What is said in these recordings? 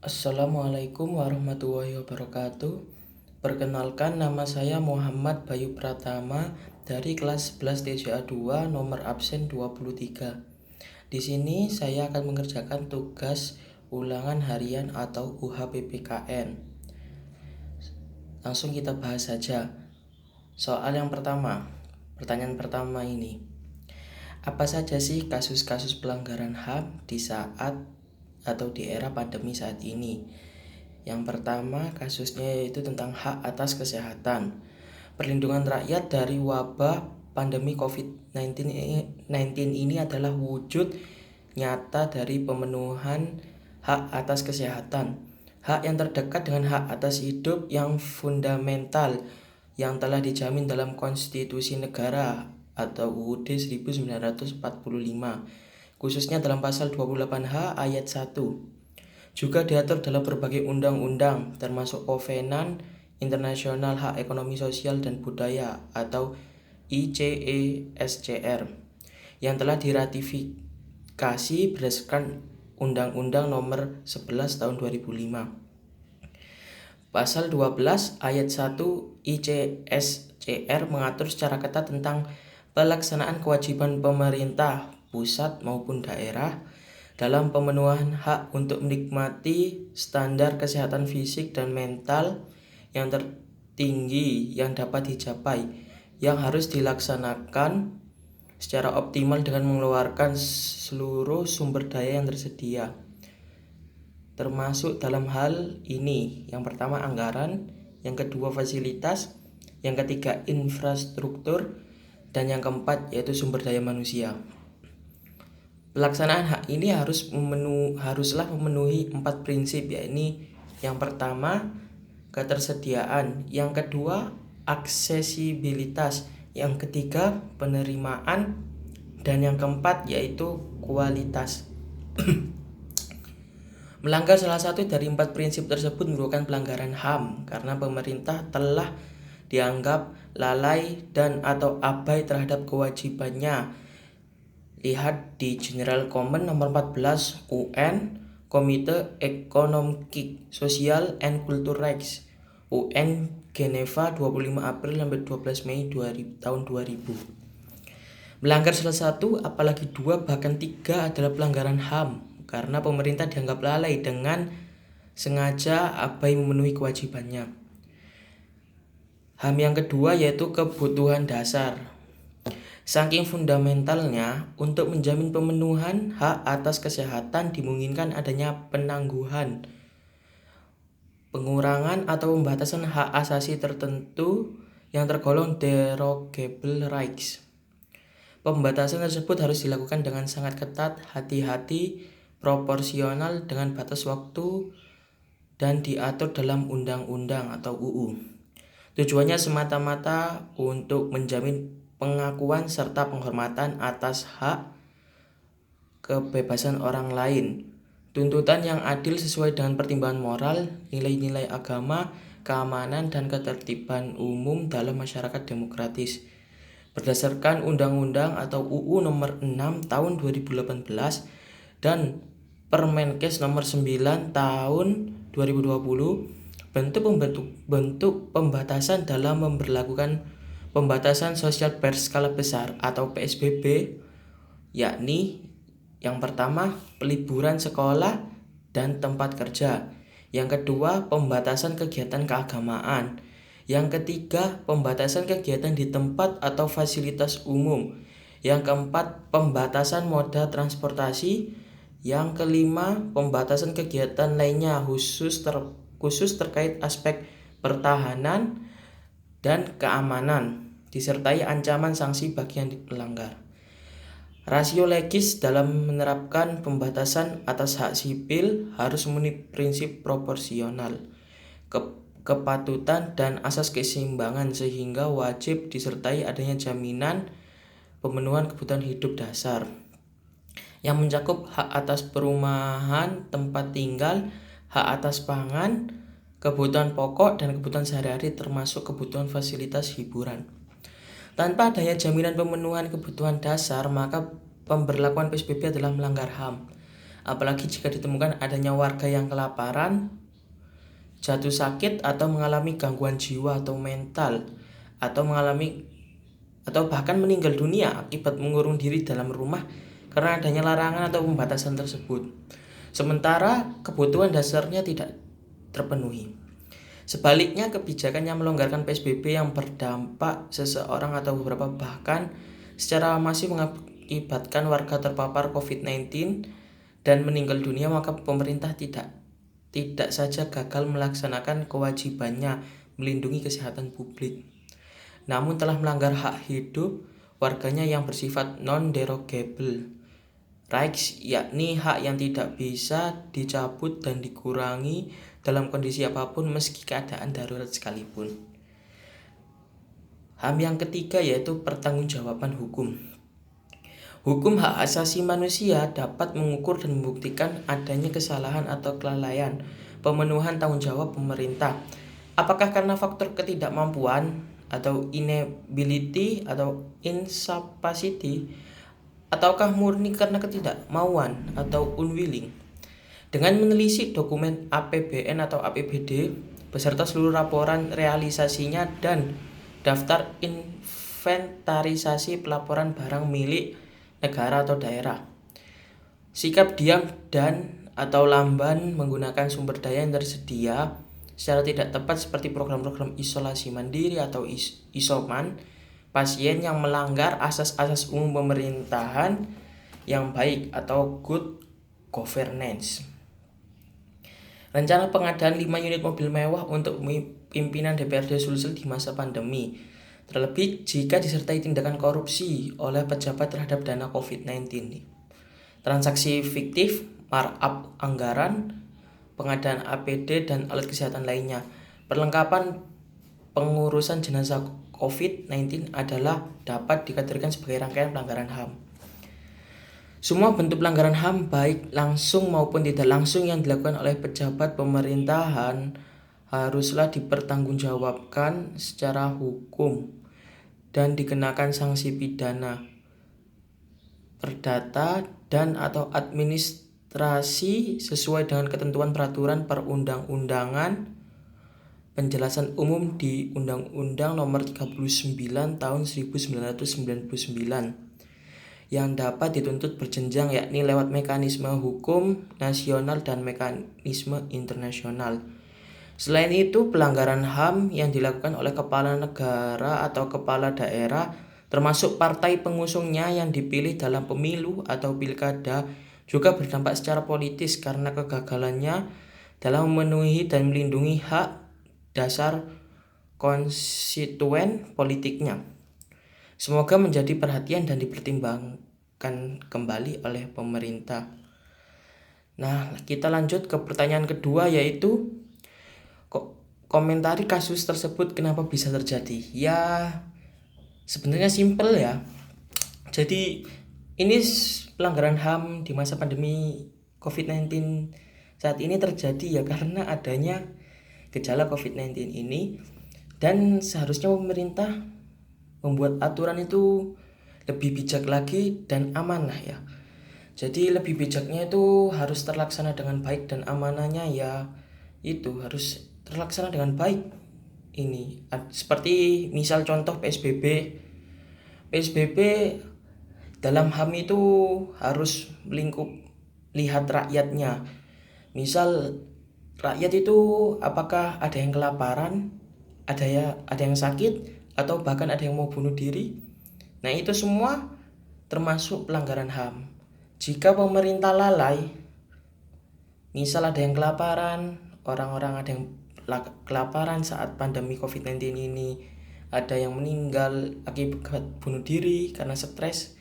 Assalamualaikum warahmatullahi wabarakatuh. Perkenalkan, nama saya Muhammad Bayu Pratama dari kelas 11 TJA 2 nomor absen 23. Di sini saya akan mengerjakan tugas ulangan harian atau UHPPKN. Langsung kita bahas saja. Soal yang pertama, pertanyaan pertama ini. Apa saja sih kasus-kasus pelanggaran HAM di saat atau di era pandemi saat ini? Yang pertama, kasusnya yaitu tentang hak atas kesehatan. Perlindungan rakyat dari wabah pandemi COVID-19 ini adalah wujud nyata dari pemenuhan hak atas kesehatan. Hak yang terdekat dengan hak atas hidup yang fundamental yang telah dijamin dalam Konstitusi Negara atau UUD 1945, khususnya dalam pasal 28H ayat 1. Juga diatur dalam berbagai undang-undang termasuk Kovenan Internasional Hak Ekonomi Sosial dan Budaya atau ICESCR yang telah diratifikasi berdasarkan Undang-Undang Nomor 11 Tahun 2005. Pasal 12 ayat 1 ICSCR mengatur secara ketat tentang pelaksanaan kewajiban pemerintah pusat maupun daerah dalam pemenuhan hak untuk menikmati standar kesehatan fisik dan mental yang tertinggi yang dapat dicapai, yang harus dilaksanakan secara optimal dengan mengeluarkan seluruh sumber daya yang tersedia. Termasuk dalam hal ini, yang pertama anggaran, yang kedua fasilitas, yang ketiga infrastruktur, dan yang keempat yaitu sumber daya manusia. Pelaksanaan hak ini haruslah memenuhi 4 prinsip, yakni yang pertama ketersediaan, yang kedua aksesibilitas, yang ketiga penerimaan, dan yang keempat yaitu kualitas. Melanggar salah satu dari 4 prinsip tersebut merupakan pelanggaran HAM karena pemerintah telah dianggap lalai dan atau abai terhadap kewajibannya. Lihat di General Common nomor 14 UN, Komite Ekonomik, Sosial and Cultural Rights, UN Geneva 25 April sampai 12 Mei tahun 2000. Melanggar salah satu, apalagi 2 bahkan 3 adalah pelanggaran HAM karena pemerintah dianggap lalai dengan sengaja abai memenuhi kewajibannya. HAM yang kedua yaitu kebutuhan dasar. Saking fundamentalnya, untuk menjamin pemenuhan hak atas kesehatan dimungkinkan adanya penangguhan, pengurangan atau pembatasan hak asasi tertentu yang tergolong derogable rights. Pembatasan tersebut harus dilakukan dengan sangat ketat, hati-hati, proporsional dengan batas waktu, dan diatur dalam undang-undang atau UU. Tujuannya semata-mata untuk menjamin pengakuan serta penghormatan atas hak kebebasan orang lain, tuntutan yang adil sesuai dengan pertimbangan moral, nilai-nilai agama, keamanan, dan ketertiban umum dalam masyarakat demokratis. Berdasarkan Undang-Undang atau UU nomor 6 tahun 2018 dan Permenkes nomor 9 tahun 2020, bentuk pembatasan dalam memberlakukan pembatasan sosial berskala besar atau PSBB, yakni yang pertama peliburan sekolah dan tempat kerja, yang kedua pembatasan kegiatan keagamaan, yang ketiga pembatasan kegiatan di tempat atau fasilitas umum, yang keempat pembatasan moda transportasi, yang kelima pembatasan kegiatan lainnya khusus terkait aspek pertahanan dan keamanan, disertai ancaman sanksi bagi yang dilanggar. Rasio legis dalam menerapkan pembatasan atas hak sipil harus memenuhi prinsip proporsional, kepatutan, dan asas keseimbangan, sehingga wajib disertai adanya jaminan pemenuhan kebutuhan hidup dasar yang mencakup hak atas perumahan, tempat tinggal, hak atas pangan, kebutuhan pokok, dan kebutuhan sehari-hari termasuk kebutuhan fasilitas hiburan. Tanpa adanya jaminan pemenuhan kebutuhan dasar, maka pemberlakuan PSBB adalah melanggar HAM. apalagi jika ditemukan adanya warga yang kelaparan, jatuh sakit atau mengalami gangguan jiwa atau mental, atau bahkan meninggal dunia akibat mengurung diri dalam rumah karena adanya larangan atau pembatasan tersebut. Sementara kebutuhan dasarnya tidak terpenuhi. Sebaliknya, kebijakan yang melonggarkan PSBB yang berdampak seseorang atau beberapa bahkan secara masif mengakibatkan warga terpapar COVID-19 dan meninggal dunia, maka pemerintah tidak saja gagal melaksanakan kewajibannya melindungi kesehatan publik, namun telah melanggar hak hidup warganya yang bersifat non-derogable rights, yakni hak yang tidak bisa dicabut dan dikurangi dalam kondisi apapun meski keadaan darurat sekalipun. HAM yang ketiga yaitu pertanggungjawaban hukum. Hukum hak asasi manusia dapat mengukur dan membuktikan adanya kesalahan atau kelalaian pemenuhan tanggung jawab pemerintah. Apakah karena faktor ketidakmampuan atau inability atau incapacity, ataukah murni karena ketidakmauan atau unwilling. Dengan menelisik dokumen APBN atau APBD beserta seluruh laporan realisasinya dan daftar inventarisasi pelaporan barang milik negara atau daerah, sikap diam dan atau lamban menggunakan sumber daya yang tersedia secara tidak tepat seperti program-program isolasi mandiri atau isoman pasien yang melanggar asas-asas umum pemerintahan yang baik atau good governance. Rencana pengadaan 5 unit mobil mewah untuk pimpinan DPRD Sulsel di masa pandemi, terlebih jika disertai tindakan korupsi oleh pejabat terhadap dana COVID-19. Transaksi fiktif, markup anggaran, pengadaan APD dan alat kesehatan lainnya. Perlengkapan pengurusan jenazah COVID-19 adalah dapat dikategorikan sebagai rangkaian pelanggaran HAM. Semua bentuk pelanggaran HAM baik langsung maupun tidak langsung yang dilakukan oleh pejabat pemerintahan haruslah dipertanggungjawabkan secara hukum dan dikenakan sanksi pidana, perdata, dan atau administrasi sesuai dengan ketentuan peraturan perundang-undangan penjelasan umum di Undang-Undang Nomor 39 Tahun 1999 yang dapat dituntut berjenjang, yakni lewat mekanisme hukum nasional dan mekanisme internasional. Selain itu, pelanggaran HAM yang dilakukan oleh kepala negara atau kepala daerah termasuk partai pengusungnya yang dipilih dalam pemilu atau pilkada juga berdampak secara politis karena kegagalannya dalam memenuhi dan melindungi hak dasar konstituen politiknya. Semoga menjadi perhatian dan dipertimbangkan kembali oleh pemerintah. Nah, kita lanjut ke pertanyaan kedua, yaitu komentari kasus tersebut kenapa bisa terjadi. Ya, sebenarnya simpel ya. Jadi ini pelanggaran HAM di masa pandemi COVID-19 saat ini terjadi ya karena adanya gejala COVID-19 ini, dan seharusnya pemerintah membuat aturan itu lebih bijak lagi dan amanah ya. Jadi lebih bijaknya itu harus terlaksana dengan baik dan amanahnya ya itu harus terlaksana dengan baik. Ini seperti misal contoh PSBB dalam HAM itu harus lihat rakyatnya. Misal rakyat itu apakah ada yang kelaparan, ada yang sakit, atau bahkan ada yang mau bunuh diri. Nah, itu semua termasuk pelanggaran HAM. Jika pemerintah lalai, misal ada yang kelaparan, orang-orang ada yang kelaparan saat pandemi COVID-19 ini, ada yang meninggal akibat bunuh diri karena stres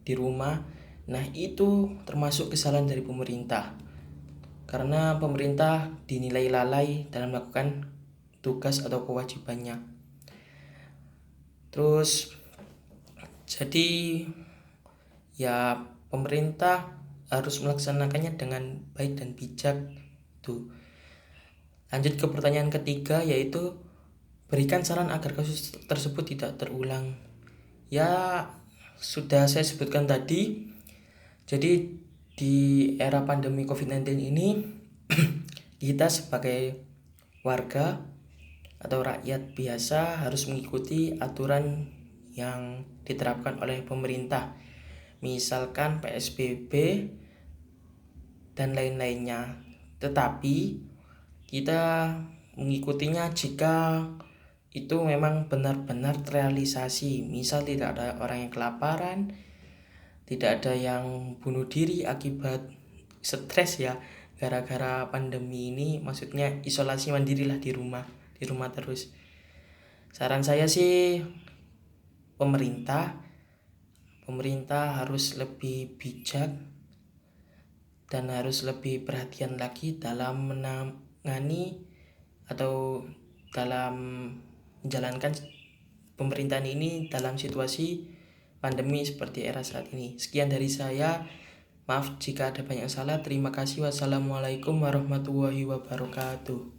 di rumah. Nah, itu termasuk kesalahan dari pemerintah. Karena pemerintah dinilai lalai dalam melakukan tugas atau kewajibannya. Terus jadi ya pemerintah harus melaksanakannya dengan baik dan bijak tuh. Lanjut ke pertanyaan ketiga, yaitu berikan saran agar kasus tersebut tidak terulang. Ya sudah saya sebutkan tadi. Jadi Di era pandemi COVID-19 ini kita sebagai warga atau rakyat biasa harus mengikuti aturan yang diterapkan oleh pemerintah, misalkan PSBB dan lain-lainnya. Tetapi kita mengikutinya jika itu memang benar-benar terrealisasi. Misal tidak ada orang yang kelaparan, tidak ada yang bunuh diri akibat stres ya, gara-gara pandemi ini, maksudnya isolasi mandiri lah di rumah terus. Saran saya sih pemerintah harus lebih bijak dan harus lebih perhatian lagi dalam menangani atau dalam menjalankan pemerintahan ini dalam situasi pandemi seperti era saat ini. Sekian dari saya. Maaf jika ada banyak salah. Terima kasih. Wassalamualaikum warahmatullahi wabarakatuh.